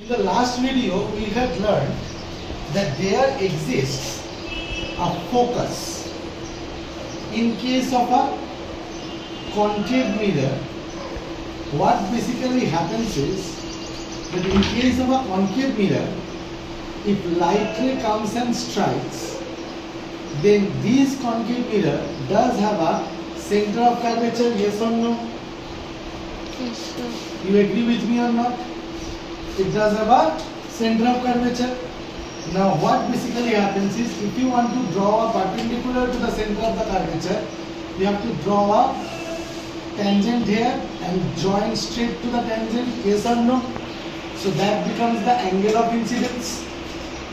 In the last video, we had learned that there exists a focus. In case of a concave mirror, what basically happens is that in case of a concave mirror, if light ray comes and strikes, then this concave mirror does have a center of curvature, yes or no? Yes, sir. You agree with me or not? It does have a center of curvature. Now what basically happens is, if you want to draw a perpendicular to the center of the curvature, you have to draw a tangent here and join straight to the tangent, yes or no? So that becomes the angle of incidence.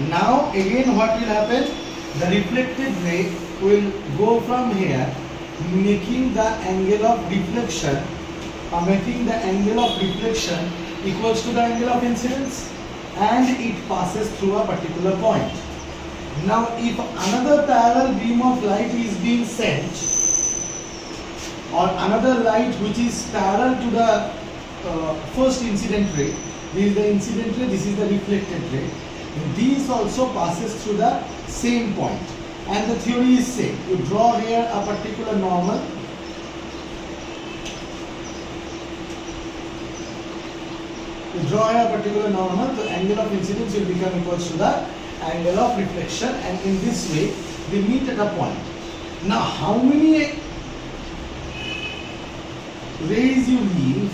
Now again what will happen? The reflected ray will go from here, making the angle of deflection, equals to the angle of incidence, and it passes through a particular point. Now if another parallel beam of light is being sent, or another light which is parallel to the first incident ray, this is the incident ray, this is the reflected ray, this also passes through the same point, and the theory is same. You draw here a particular normal, the angle of incidence will become equals to the angle of reflection, and in this way they meet at a point. Now how many rays you leave,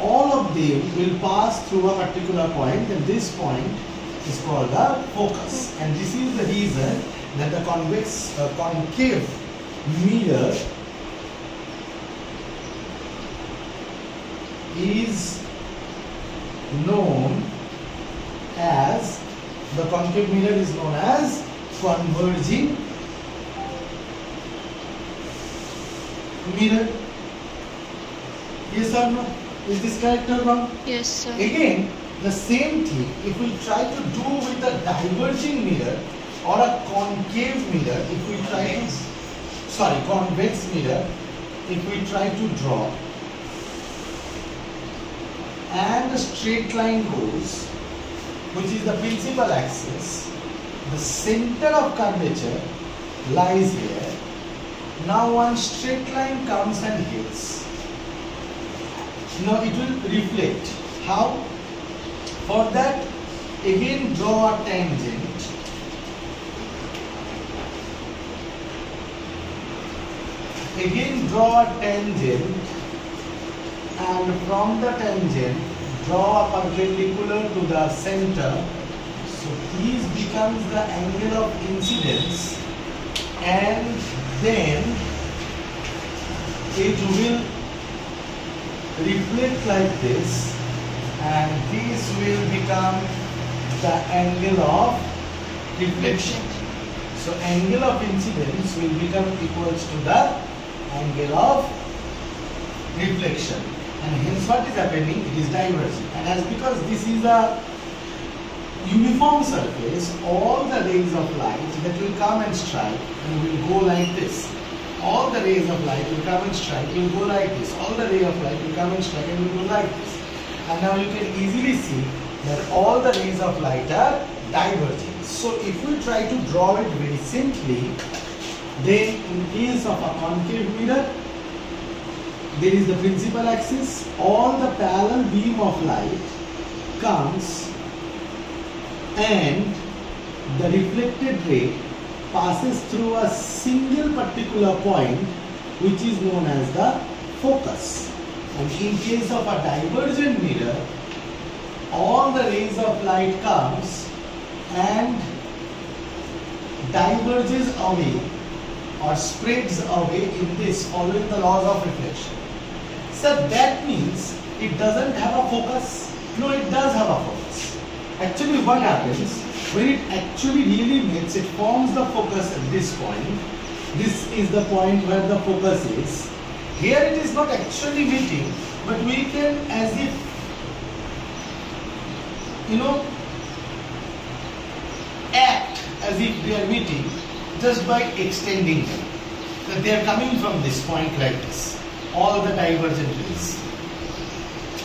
all of them will pass through a particular point, and this point is called the focus. And this is the reason that the concave mirror is known as converging mirror. Yes or no? Is this correct or wrong? Yes, sir. Again, the same thing, if we try to do with a diverging mirror or a concave mirror, convex mirror, if we try to draw, and a straight line goes, which is the principal axis, the center of curvature lies here. Now one straight line comes and hits. Now it will reflect. How? For that, again draw a tangent. And from the tangent draw a perpendicular to the center. So this becomes the angle of incidence, and then it will reflect like this, and this will become the angle of reflection. So angle of incidence will become equals to the angle of reflection, and hence what is happening? It is diverging. And as because this is a uniform surface, all the rays of light that will come and strike and will go like this. All the rays of light will come and strike, will go like this. All the rays of light will come and strike and will go like this. And now you can easily see that all the rays of light are diverging. So if we try to draw it very simply, then in case of a concave mirror, there is the principal axis, all the parallel beam of light comes and the reflected ray passes through a single particular point, which is known as the focus. And in case of a divergent mirror, all the rays of light comes and diverges away or spreads away in this, following the laws of reflection. So that means it doesn't have a focus. No, it does have a focus. Actually what happens, when it actually really meets, it forms the focus at this point. This is the point where the focus is. Here it is not actually meeting, but we can, as if, act as if they are meeting just by extending them. That they are coming from this point like this. All the divergent rays,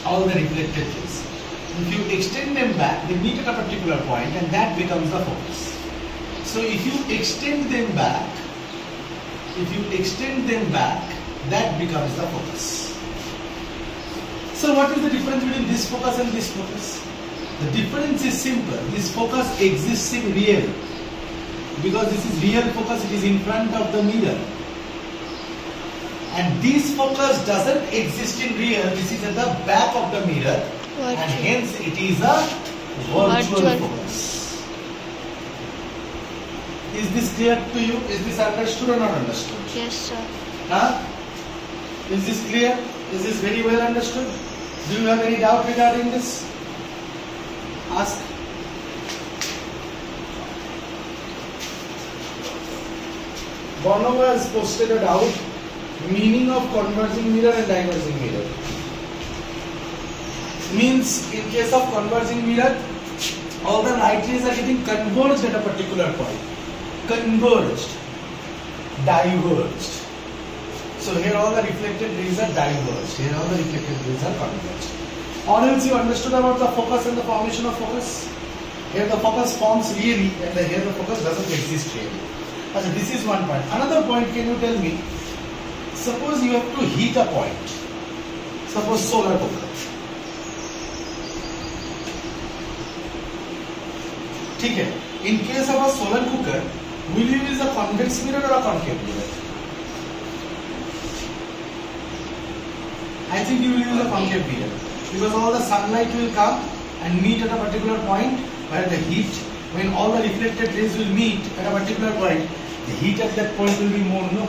all the reflected rays. If you extend them back, they meet at a particular point and that becomes the focus. So if you extend them back, that becomes the focus. So what is the difference between this focus and this focus? The difference is simple. This focus exists in real. Because this is real focus, it is in front of the mirror. And this focus doesn't exist in real, this is at the back of the mirror. And hence it is a virtual focus. Is this clear to you? Is this understood or not understood? Yes, sir. Huh? Is this clear? Is this very well understood? Do you have any doubt regarding this? Ask. Bono has posted a doubt. Meaning of converging mirror and diverging mirror. Means in case of converging mirror, all the light rays are getting converged at a particular point. Converged. Diverged. So here all the reflected rays are diverged. Here all the reflected rays are converged. Or else you understood about the focus and the formation of focus. Here the focus forms really and here the focus doesn't exist really. So this is one point. Another point, can you tell me? Suppose you have to heat a point. Suppose solar cooker. Okay. In case of a solar cooker, will you use a convex mirror or a concave mirror? I think you will use a concave mirror because all the sunlight will come and meet at a particular point where the heat, when all the reflected rays will meet at a particular point, the heat at that point will be more, no?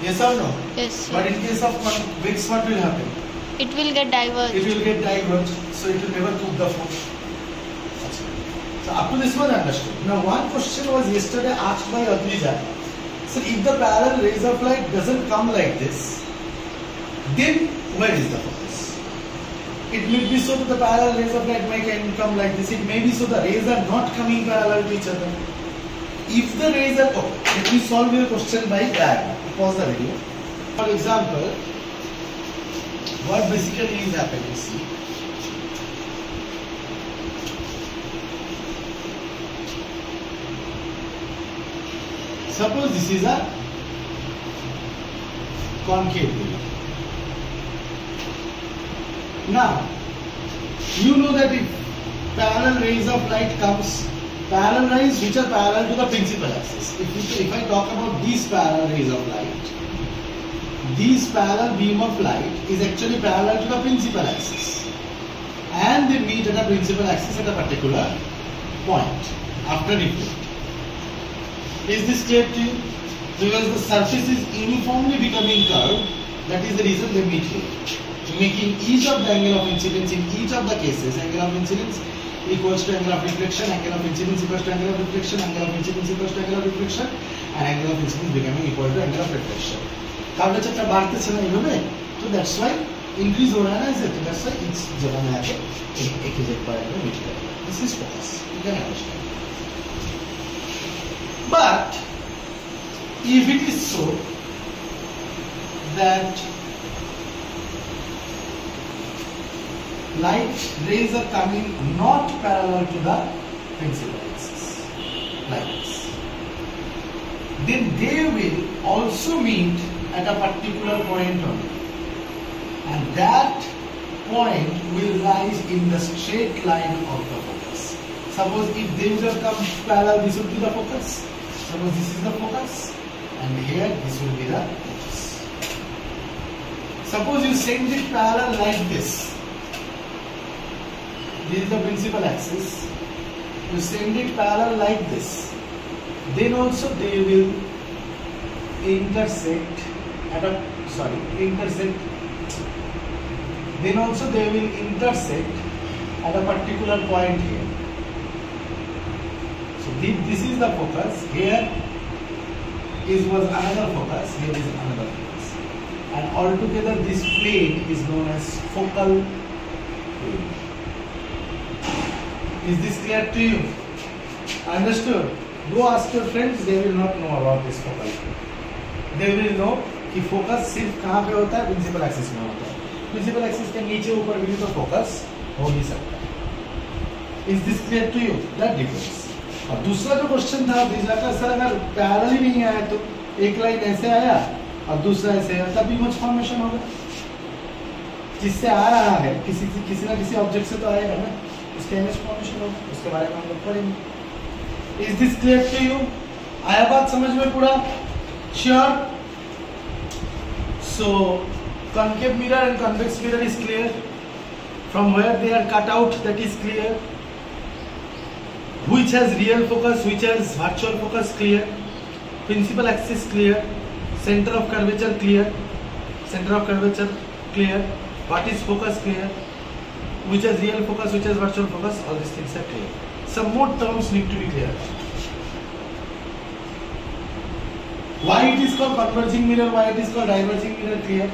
Yes or no? Yes, sir. But in case of convex, what will happen? It will get diverged. It will get diverged, so it will never cook the food. So up to this one understood. Now one question was yesterday asked by Advija. So if the parallel rays of light doesn't come like this, then where is the focus? It may be so that the parallel rays of light may come like this. It may be so the rays are not coming parallel to each other. If the rays are, okay, let me solve your question by diagram. Pause the video. For example, what basically is happening? See. Suppose this is a concave mirror. Now, you know that if parallel rays of light comes, parallel rays which are parallel to the principal axis. If I talk about these parallel rays of light, this parallel beam of light is actually parallel to the principal axis. And they meet at a principal axis at a particular point after reflecting. Is this clear to you? Because the surface is uniformly becoming curved, that is the reason they meet here. Making each of the angle of incidence in each of the cases, angle of incidence equals to angle of reflection, angle of incidence equals to angle of reflection, angle of incidence equals to angle of reflection, and angle of incidence becoming equal to angle of reflection. कावलेचरটা বাড়তেছে না এইভাবে, তো that's why increase हो रहा है ना इसे, तो that's why इस जगह में आके एक ही जगह पर आके meet करेगा. This is focus. You can understand. But if it is so that light rays are coming not parallel to the principal axis, like this, then they will also meet at a particular point only, and that point will rise in the straight line of the focus. Suppose if they would have come parallel, this would be the focus. Suppose this is the focus, and here this will be the focus. Suppose you send it parallel like this. This is the principal axis. You send it parallel like this. Then also they will intersect at a Then also they will intersect at a particular point here. So this is the focus. Here was another focus. Here is another focus. And altogether this plane is known as focal plane. Is this clear to you? Understood? Go ask your friends, they will not know about this focal plane. They will know कि focus सिर्फ कहाँ पे होता है, principal axis में होता है. Principal axis के नीचे ऊपर भी तो focus हो भी सकता है. Is this clear to you? That difference. और दूसरा जो क्वेश्चन था दूसरा का सर अगर पैरेलल ही नहीं आया तो एक लाइन ऐसे आया और दूसरा ऐसे आया तब इमेज फॉर्मेशन होगा. जिससे आ रहा है किसी ना किसी ऑब्जेक्ट से तो आएगा ना, उसका इमेज फॉर्मेशन होगा. उसके बारे में हम लोग पढ़ेंगे. Is this clear to you? आया बात समझ में पूरा? Sure? So concave mirror and convex mirror is clear. From where they are cut out, that is clear. Which has real focus, which has virtual focus, clear. Principal axis clear. Center of curvature clear. Center of curvature clear. What is focus clear. Which has real focus, which has virtual focus, all these things are clear. Some more terms need to be clear. Why it is called converging mirror, why it is called diverging mirror, clear.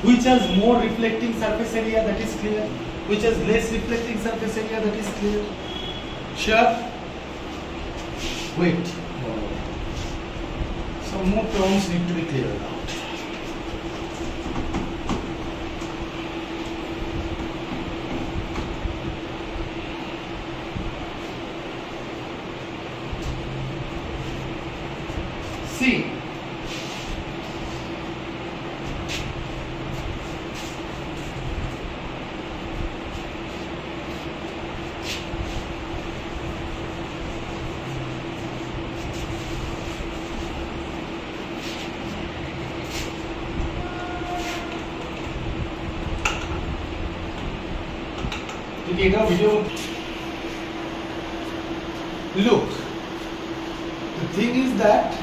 Which has more reflecting surface area, that is clear. Which has less reflecting surface area, that is clear. Sure? Wait. Some more terms need to be cleared out. See, video. Look, the thing is that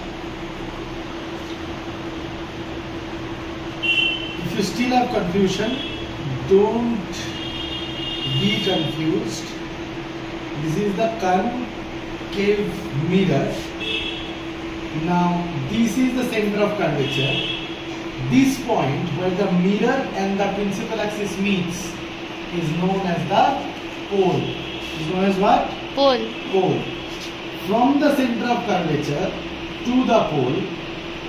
if you still have confusion, don't be confused. This is the concave mirror. Now this is the center of curvature. This point where the mirror and the principal axis meets is known as the pole. Is known as what? Pole. Pole. From the center of curvature to the pole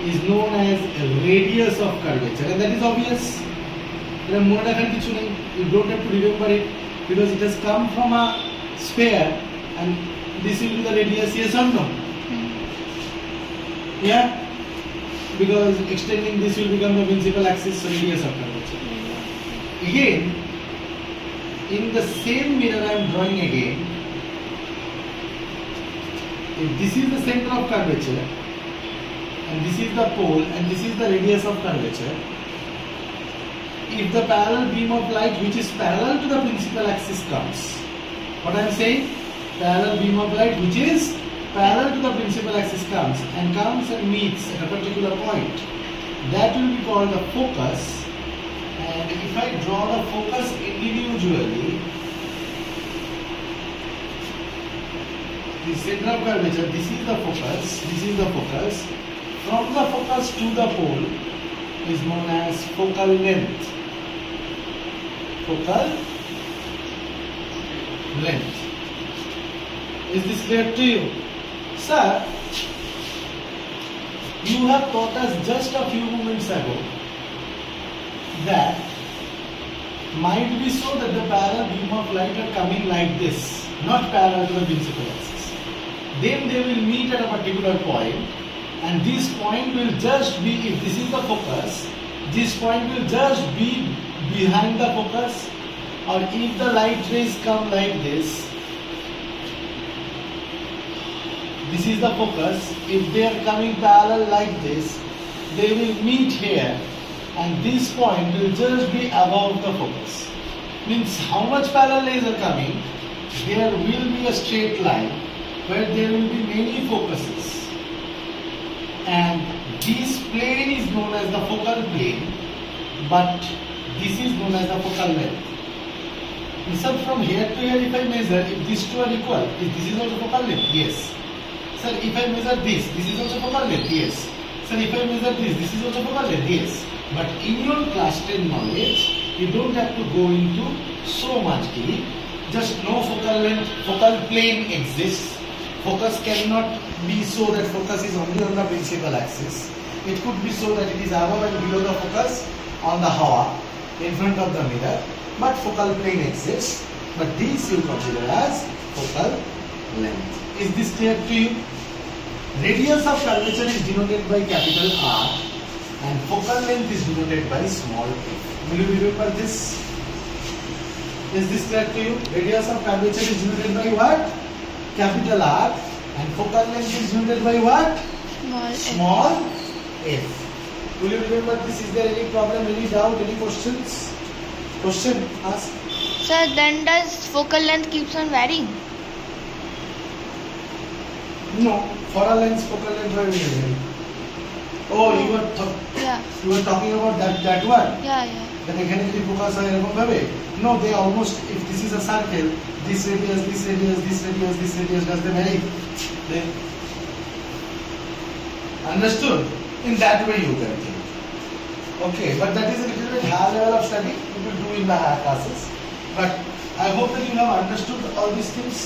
is known as a radius of curvature, and that is obvious. You don't have to remember it because it has come from a sphere, and this will be the radius. Yes or no? Yeah, because extending this will become the principal axis, so radius of curvature. Again, in the same mirror I am drawing again. If this is the center of curvature, and this is the pole, and this is the radius of curvature, if the parallel beam of light which is parallel to the principal axis comes, what I am saying? Parallel beam of light which is parallel to the principal axis comes and meets at a particular point, that will be called the focus. And if I draw the focus individually, the center of curvature, this is the focus, this is the focus. From the focus to the pole is known as focal length. Focal length. Is this clear to you? Sir, you have taught us just a few moments ago that might be so that the parallel beam of light are coming like this, not parallel to the principal axis. Then they will meet at a particular point, and this point will just be, if this is the focus, this point will just be behind the focus. Or if the light rays come like this is the focus. If they are coming parallel like this, they will meet here, and this point will just be above the focus. Means how much parallel rays are coming? There will be a straight line where there will be many focuses, and this plane is known as the focal plane, but this is known as the focal length. So from here to here, if I measure, if these two are equal, if this is also focal length, yes. Sir, if I measure this is also focal length, yes. Sir, if I measure this is also focal length, yes. But in your class 10 knowledge, you don't have to go into so much deep. Just know focal length, focal plane exists. Focus cannot be so that focus is only on the principal axis. It could be so that it is above and below the focus on the hawa in front of the mirror. But focal plane exists, but these you consider as focal length. Is this clear to you? Radius of curvature is denoted by capital R and focal length is denoted by small f. Will you remember this? Is this clear to you? Radius of curvature is denoted by what? Capital R and focal length is denoted by what? Small f. Will you remember this? Is there any problem, any doubt, any questions? Question? Ask. Sir, then does focal length keeps on varying? No. For a lens, focal length will vary. Oh, you were talking about that one? Yeah. That এখানে যদি focus হয় এরকম ভাবে? No, they almost, if this is a circle, this radius, this radius, this radius, this radius, does they vary? They understood? In that way you can think. Okay, but that is a little bit higher level of study. You will do in the higher classes. But I hope that you have understood all these things.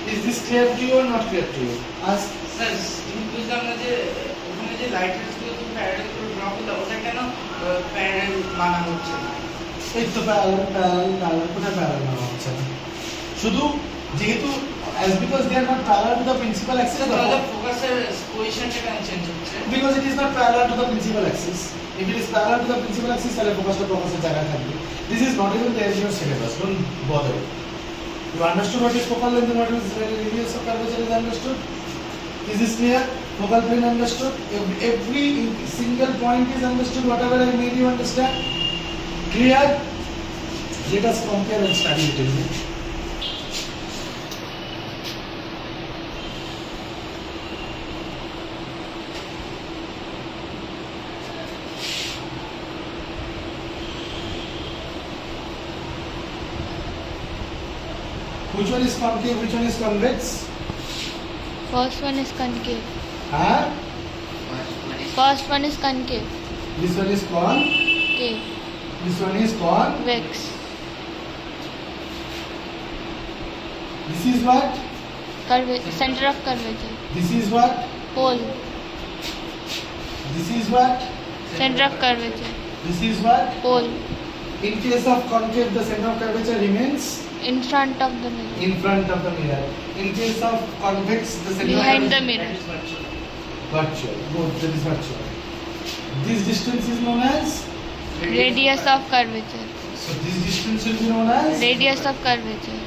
Is this clear to you or not clear to you? Ask. Sir, তুমি বুঝলাম না যে ওখানে যে light রেসগুলো তুমি parallel করে draw করলে ওটা কেন প্যারালাল মানা হচ্ছে না? এই তো প্যারালাল কোথায় প্যারালাল মানা হচ্ছে না? শুধু যেহেতু as because they are not parallel to the principal axis, তাহলে ফোকাসের পজিশনটা কেন চেঞ্জ হচ্ছে? Because it is not parallel to the principal axis. If it is parallel to the principal axis, তাহলে ফোকাসের জায়গায় থাকবে. This is not even there in your syllabus. Don't bother. You understood what is focal length and what is radius of curvature is understood? Is this clear? Focal plane understood? Every single point is understood. Whatever I made you understand. Clear? Let us compare and study it. Which one is concave? Which one is convex? First one is concave. Huh? First one is concave. This one is Cave. This one is Vex. This is what? Center of curvature. This is what? Pole. This is what? Center of curvature. This is what? Pole. In case of concave, the center of curvature remains In front of the mirror. in front of the mirror. In case of convex, the center Behind of the curvature mirror. virtual. Both that is virtual. This distance is known as. Radius of curvature. So this distance will be known as. Radius of curvature.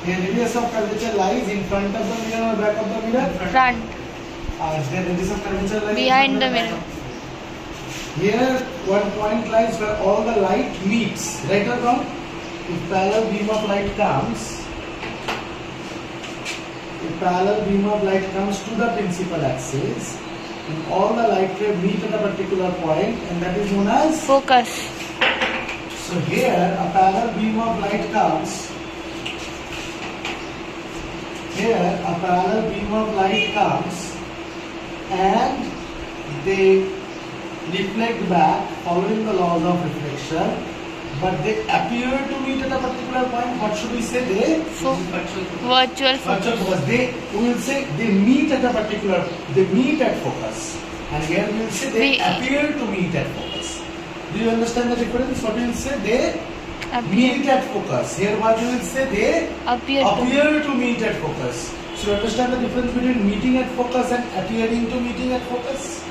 The radius of curvature lies in front of the mirror or back of the mirror. Front. The radius of curvature lies Behind in the front mirror. of Here, one point lies where all the light meets. Right or wrong? If parallel beam of light comes, to the principal axis, and all the light rays meet at a particular point, and that is known as Focus. So here, a parallel beam of light comes. Here, a parallel beam of light comes, and they reflect back following the laws of reflection. But they appear to meet at a particular point. What should we say? Virtual focus. Focus. We will say they meet at a particular. They meet at focus. And here we will say they appear to meet at focus. Do you understand the difference? What we will say? They meet at focus. Here what we will say? They Appear to meet at focus. So you understand the difference between meeting at focus and appearing to meeting at focus?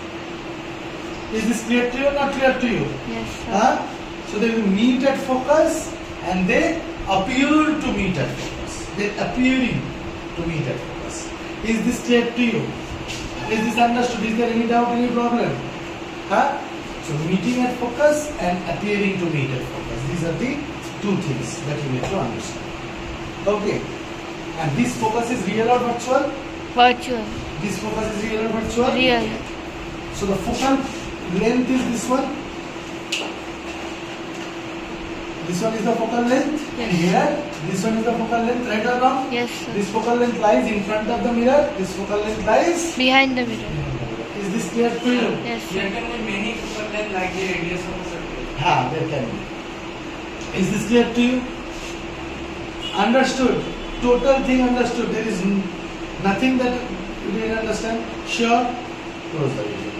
Is this clear to you or not clear to you? Yes, sir. Huh? So they will meet at focus and they appear to meet at focus. They are appearing to meet at focus. Is this clear to you? Is this understood? Is there any doubt, any problem? Huh? So meeting at focus and appearing to meet at focus. These are the two things that you need to understand. Okay. And this focus is real or virtual? Virtual. This focus is real or virtual? Real. So the focal length is this one. This one is the focal length. Yes. And here, this one is the focal length, right or wrong? Yes, sir. This focal length lies in front of the mirror. This focal length lies Behind the mirror. behind the mirror. Is this clear to you? Yes, There sir. can be many focal length like the radius of a circle. There can be. Is this clear to you? Understood. Total thing understood. There is nothing that you didn't understand. Sure. Close the video.